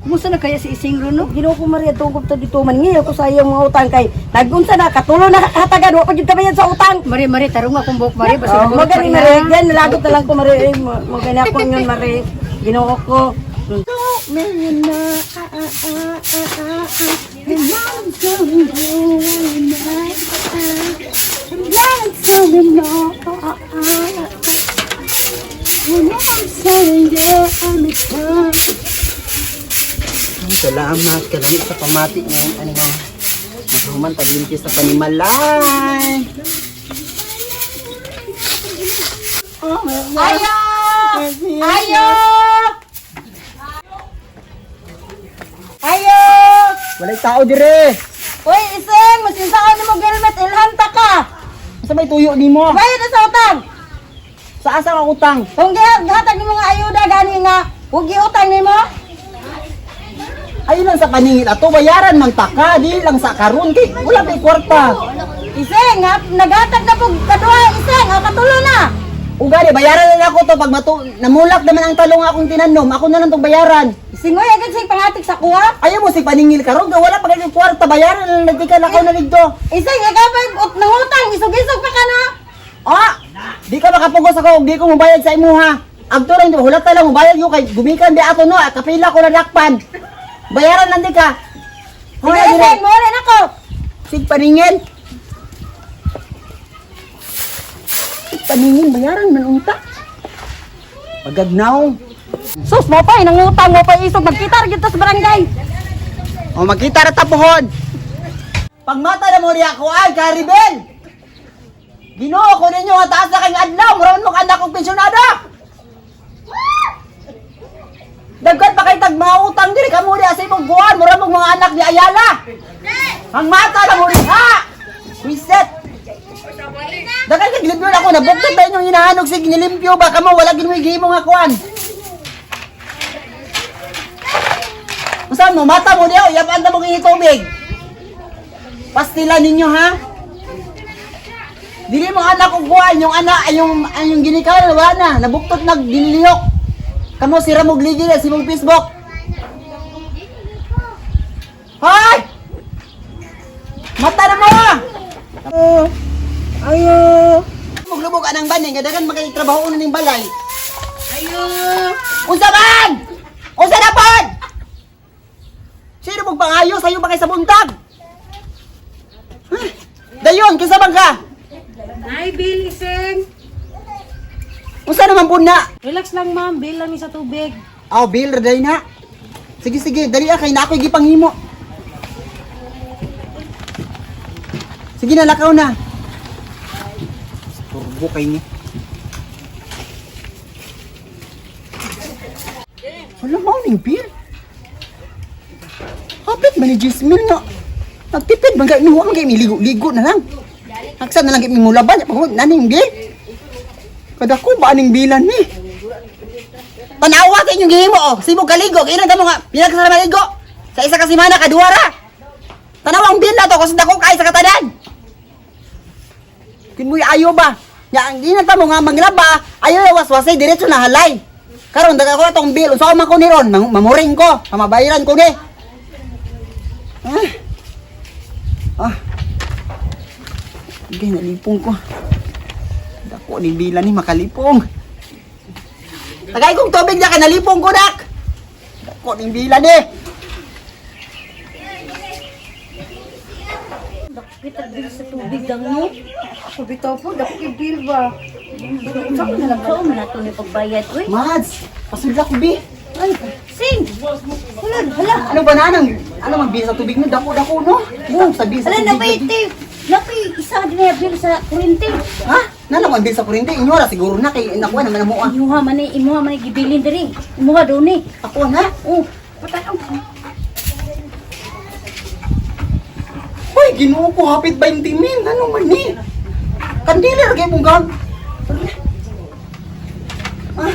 Kumusta na kaya si Ising Runo? Ginoo ko Maria tungkol to dito man ngayon ko sa iyong mga utang kay nagunsa na katulo na hatagan wa pa jud kabayan sa utang. Mari tarong akong buhok Mari basta magani Mari yan lagot na lang ko Mari magani ako ngon Mari. Ginoo ko. Million na Salamat ka lang sa pamati ng ano masuman taginti sa panimalay. Ayo! Ayo! Ayo! Walay tao dire. Uy, Ising! Masinsaon ni mo helmet, ilhanta ka! Sa may tuyo nimo? Bayad na sa utang! Sa asa ka utang? Kung gihatag ni mga ayuda gani nga, huwag giutang ni mo? Ayun lang sa paningil ato bayaran man taka di lang sa karon kay wala may kwarta. Ising, naghatag na po kadua, Ising, katulo na! Ugani bayaran na ako to pag namulak naman ang talong akong tinanom, ako na lang tong bayaran. Ising, oy, agad sa'y pangatik sa kuha? Ayaw mo si paningil karon ga wala pa kay kwarta bayaran lang nagtikan ako na dito. Ising, agabay nangutang, isog-isog pa ka na! Ah, di ka makapugos ako ug di ko mobayad sa imuha. Agto lang di hulat ta lang mobayad yo kay gumikan di ato no, kapila ko na dakpan. Bayaran lang di ka. Sige, Ising, mawala na ko! Sig paningin. Sig paningin bayaran man unta. Pagagnaw. Sus mo pa, nangutang mo pa isog, magkita rin kita sa barangay! O magkita ra tapuhon. Pagmata na mo riya ko ay Karibel. Ginoo ko ninyo nga taas na kay adlaw, muraman mo anak kong pensyonada. Dagkat pa kay tag mga utang diri kamo diha sa imong buwan, mura mong mga anak ni Ayala. Ang mata na mo riha. Reset. Dagkat kay limpyo ako nabuktot ba inyong hinahanog sig nilimpyo ba kamo wala ginuwi gihimo nga kuan. Usan mo mata mo diha, yapan ta mo kini tubig. Pastila ninyo ha. Dili mo anak og buwan, yung anak yung ginikaw wala na, nabuktot nag ginilihok. Kamu sira mo gligi na si mong Facebook. Hoy! Mata na mo! Ayo! Maglubog anang baning, kadagan magkatrabaho na ning balay. Ayo! Unsa man? Unsa na pod? Sino mong pangayo sa'yo ba kay sa buntag? Dayon, kinsa man ka? Ay, Bill, Ising! Unsa naman po na? Relax lang, ma'am. Bill lang ni sa tubig. Aw, Bill, dali na. Sige, dali kay na ako'y gipanghimo. Sige na, lakaw na. Turbo kay ni. Wala mo ning Bill. Hapit man ni Jasmine nga. Nagtipid man kay nuwa man kay miligo-ligo na lang. Aksa na lang kay mulaban pag naning Bill. Kada ko ba aning bilan ni? Tanawa kay inyong gihimo oh. Sibog kaligo, ina damo nga pinagsama maligo. Sa isa ka semana kaduara. Tanawa ang bil na to kasi dako kay sa katadan. Kinmoy ayo ba? Ya ang ina ta mo nga maglaba, ayo waswasay diretso na halay. Karon daga ko atong bil, usaw man ko ni ron, mamuring ko, pamabayaran ko ni. Hindi nalipong ko. Dako ni bilan ni makalipong. Tagay kong tubig na kanalipong ko dak. Dako ni bilan ni. Kita Bill sa tubig lang mo. Ako bitaw po, dako kay Bill ba? Saan na lang ko na ito ni pagbayad, uy? Mads, pasudla ko bi. Ay, Sing! Hala! Ano ba nanang? Ano man bi sa tubig mo dako no? Dako sa bi sa Hala, tubig. napay isa din na Bill sa kurente. Ha? Nalang bi sa kurente inyo ra siguro na kay nakuha naman mo ah. Imuha man ni gibilin diri. Imuha daw ni. Ako na. Oh, patanaw. Hoy, Ginoo ko hapit 20 mil. Ano man ni? Kandila ra kay bungang. Ah.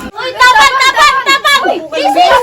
Uy, tapan! Sing!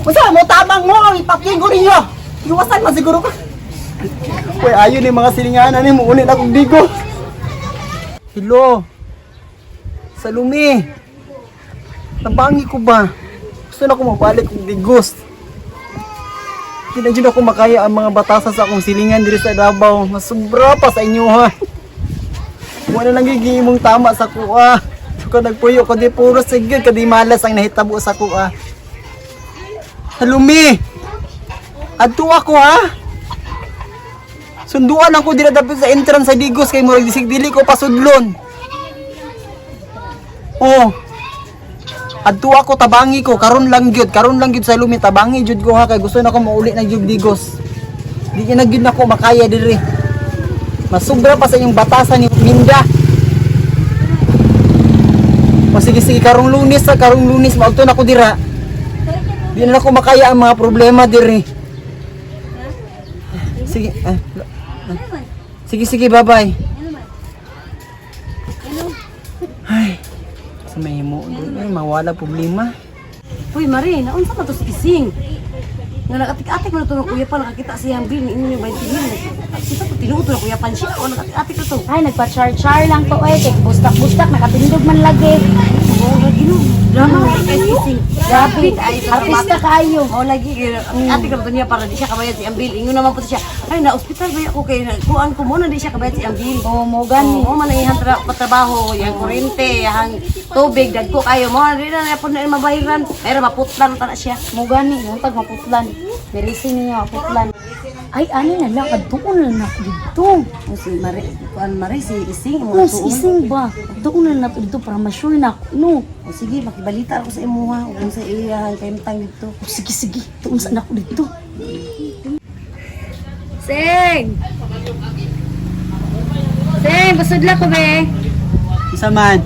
Masa mo tabang mo, ipapking ko ninyo. Iwasan man siguro ka. Uy, ayun ni mga silinganan ni mo ulit akong digos. Hello. Salumi. Nabangi ko ba? Gusto na ako mabalik kong digos. Hindi na dyan ako makaya ang mga batasan sa akong silingan diri sa Davao. Masubra pa sa inyo ha. Wala nang gigimong tama sa kuha. Kung nagpuyo ko di puro sigil, kadi malas ang nahitabo sa kuha. Salumi. Adto ako ha. Sunduan ako dira dapat sa entrance sa digos kay murag disig dili ko pasudlon. Oh. Adto ako tabangi ko karon lang gyud sa lumi tabangi jud ko ha kay gusto na ko mauli na gyud digos. Di na gyud nako makaya diri. Masubra pa sa inyong batasan ni Minda. O sige karong lunes maugto na ko dira. Di na ako makaya ang mga problema diri. Sige, sige, bye-bye. Ay, sa may mo doon, ay, mawala problema. Uy, Mari, naunsa ka to si Ising? Nga nakatik-atik mo na to ng kuya pa, nakakita siyang bill, ni inyo yung 20 mil. Sita ko, tinuto na kuya pan siya, o nakatik-atik na to. Ay, nagpa-char-char lang to eh. Kaya bustak-bustak, nakatindog man lagi. Oo, lagi no. Drama ka kay Ising. Grabe, artista kayo. Oo, lagi. Atik na to niya para di siya kabayad si Ambil. Inyo naman po siya. Ay, na-hospital ba ako kay kuan ko muna di siya kabayad si Ambil. Oo, mo gani. Oo, manayihan patrabaho, yang kurente, yang tubig, dagko kayo. Mo, di na po na mabahiran. Pero maputlan ta na siya. Mo gani, yung tag maputlan. Merisi niya maputlan. Ay, ano na lang, doon na ako dito. O si Mari, kuan Mari, si Ising. Oh, si Ising ba? Doon na ako dito para ma-sure na ako. No. O sige, makibalita ako sa imuha. O kung sa iya, kayo tang dito. Oh, sige. Doon saan ako dito. Sing! Sing, basudla ko be. Isa man.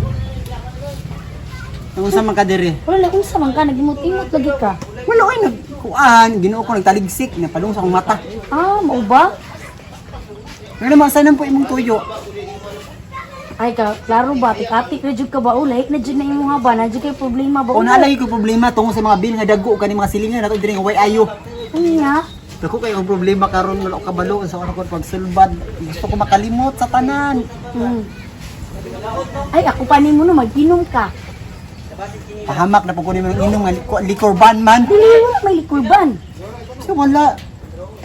Ang sa man ka diri. Wala, kung sa man ka, nagimot-imot lagi ka. Wala ay nagkuan, Ginoo ko nagtaligsik, napadung sa akong mata. Ah, mau ba? Pero masanan po imong tuyo. Ay, klaro ba? Tik-atik na jud ka ba? Ulay, na jud na imong haba. Na jud kay problema ba? O naalay ko problema tungkol sa mga bil nga dagko kani mga silingan nato diri nga way ayo. Ano nga? Dako kay ang problema karon wala ko kabalo sa ako pagsulbad. Gusto ko makalimot sa tanan. Ay, ako pa ni mo no, mag-inom ka. Pahamak na po ko nimo inom nga liquor ban man. Dili mo na may likurban. So wala.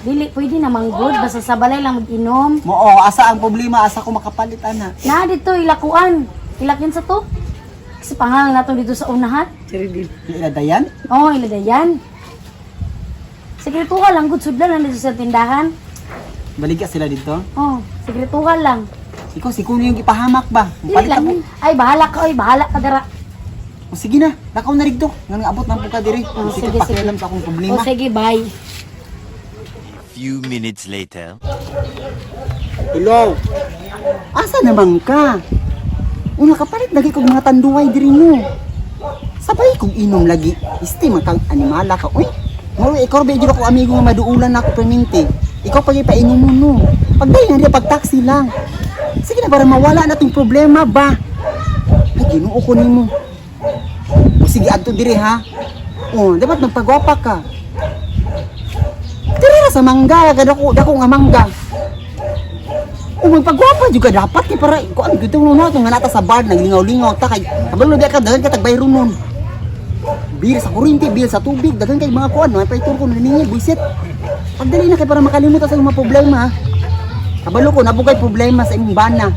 Dili, pwede na manggod. Basta sa balay lang mag-inom. Mo asa ang problema asa ko makapalit ana. Na, dito, ilakuan. Ilakin sa to. Kasi pangalan nato dito sa unahan. Ila dayan. Oo, iladayan. Sekretuhan lang, good sudlan lang dito sa tindahan. Baligya sila dito. Oo, sekretuhan lang. Ikaw si kuno yung ipahamak ba? Dili Palit lang. ako. Ay, bahala ka, dara. O sige na, lakaw na rigdo. Nga abot na po ka diri. Oh, Sige, sige, pakialam sa akong problema. O, sige, bye. Few minutes later. Hello. Asa naman ka? Una kapalit lagi kog mga tanduay diri no. Sabay kog inom lagi. Isti man kang animala ka. Uy. Mao ikaw ba jud ako amigo nga maduulan na ako perminti. Ikaw pa gyud painom mo no. Pagdayon na pag taxi lang. Sige na para mawala na tong problema ba. Ay Ginoo ko nimo. O sige adto diri ha. Oh, dapat magpagwapa ka. Diri na sa mangga, dako nga mangga. O magpagwapa juga dapat kay para ko ang gito mo na nga nata sa bar naglingaw-lingaw ta kay kabalo di ka dagan ka tagbayro nun. Bil sa kuryente, bil sa tubig, dagan kay mga kuan, may paitur ko naningi buisit. Pagdali na kay para makalimot sa imong problema. Kabalo ko nabugay problema sa imong bana.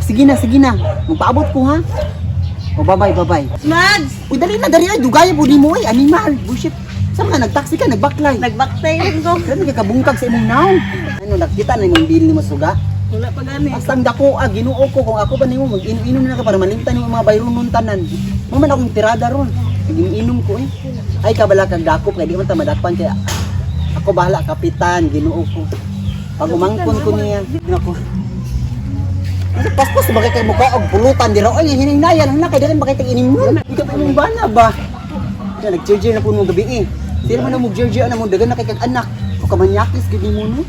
Sige na. Magpaabot ko ha. O bye-bye. Mads! Uy dali na ay dugay po di mo ay animal. Bullshit. Saan ka nagtaxi ka, nagbaklay? Nagbaktay ko. Kaya nagkakabungkag sa imong naon. Ano, nakita na yung bill ni Masuga? Wala pa gani. Basta ang dako, Ginoo ko, kung ako ba nimo mag-inom na ka para malimtan yung mga bayron nun tanan. Mo man akong tirada ron. Nag-inom ko eh. Ay kabala kag dako, kaya di man ta madakpan kaya ako bahala kapitan, Ginoo ko. Pag umangkon ko niya, nako. Paspas bagay kay mukha og pulutan dira. Ay hininayan na kay dili bakay tag inim nun. Ikaw pa mong bana ba? Ya nag-charger na puno gabi eh. Sila man mo charger na mo dagan na kay kag anak. O kamanyakis gid mo no.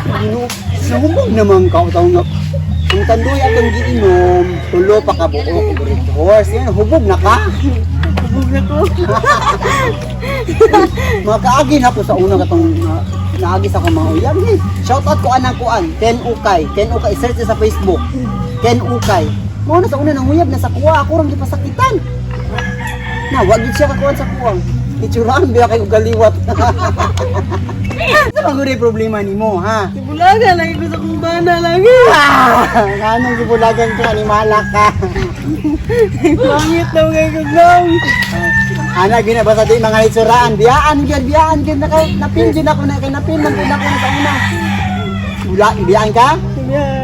Ano? Sumubog naman ka taong nga. Kung tanduy atong giinom, tulo pa ka buok ug horse. Yan, hubog na ka. Hubog na ko. Makaagi na ko sa una katong naagi sa akong mga uyab ni. Shout out ko anang kuan, Ken Ukay. Ken Ukay, search sa Facebook. Ken Ukay. Mo na sa una nang uyab na sa kuha, ako rang gipasakitan. Na, wag gid siya kakuan sa kuwang. Itsuraan biya kay ugaliwat. Ano ang guri problema nimo, ha? Bulaga lagi ko sa kong bana lagi. Anong gibulagan ka ni Malaka? Pangit na mga kaglaw. Ana ginabasa di mga itsuraan. Biyaan gyud na kay napinjin ako na kay napinman gyud ako na sa una. Biyaan ka?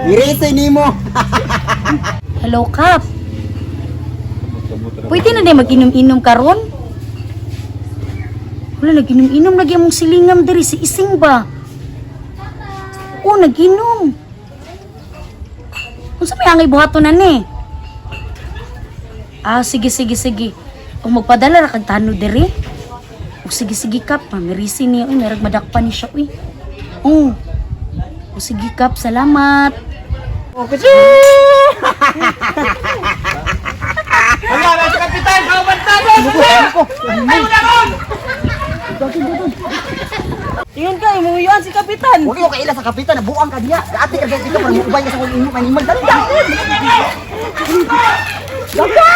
Iresay nimo. Hello, Kap. Pwede na din mag-inom-inom karon? Wala, nag-inom-inom lagi among silingam diri si Ising ba? Oo, nag-inom. Kung sa may angay buhato na ni? Ah, sige. Kung magpadala ra kag tano diri? O sige, Kap. Mamirisi niya. Uy, merag madakpan ni siya. Uy. Oo. O sige, Kap. Salamat. Tingin ka, imuyuan si Kapitan. Huwag kayo kaila sa kapitan na buang ka diya. Ate ka dito para mukubay ka sa kung imo kanimag dali. Daga!